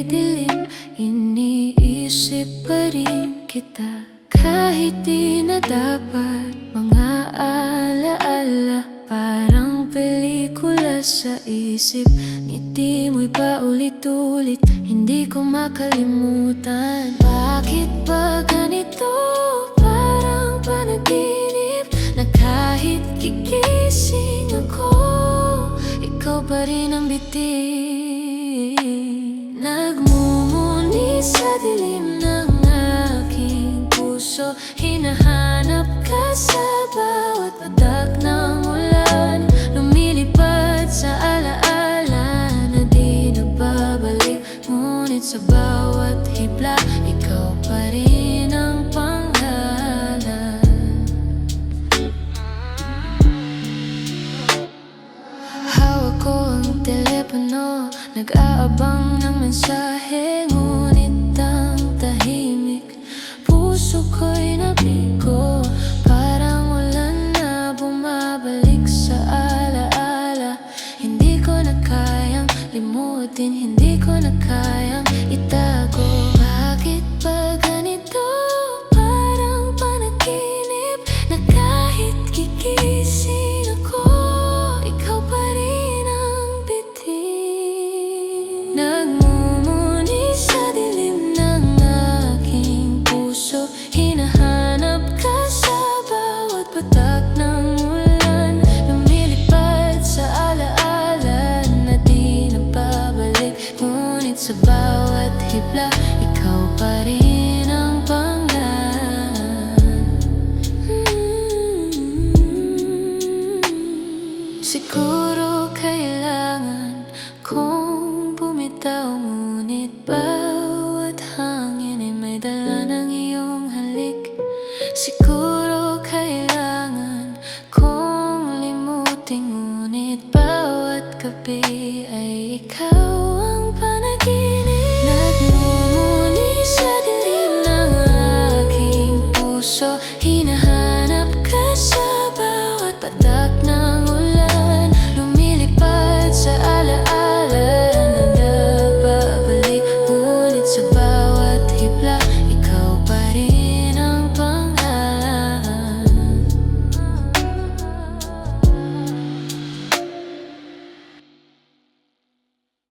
dilim, iniisip pa rin kita. Kahit di na dapat, mga alaala parang pelikula sa isip. Ngiti mo'y paulit-ulit, hindi ko makalimutan. Bakit ba ganito? Parang panaginip na kahit gigising ako, ikaw pa rin ang bitin. Nagmumuni sa dilim ng aking puso, hinahanap ka sa bawat patak ng ulan. Lumilipad sa alaala na di na babalik, ngunit sa bawat hibla, ikaw pa rin ang pangalan. Hawak ko ang telepono, nag-aabang ng mensahe, ngunit ang tahimik, puso ko'y nabigo. Parang wala na bumabalik sa alaala. Hindi ko na kayang limutin, hindi ko na kayang itago. Bakit ba ganito? Parang panaginip na kahit gigising ako, ikaw pa rin ang bitin. Nagmumuni sa dilim ng aking puso, hinahanap ka sa bawat patak ng ulan. Lumilipad sa alaala na di na babalik, ngunit sa bawat hibla, ikaw pa rin ang pangalan. Siguro kailangan kong bumitaw, ngunit ba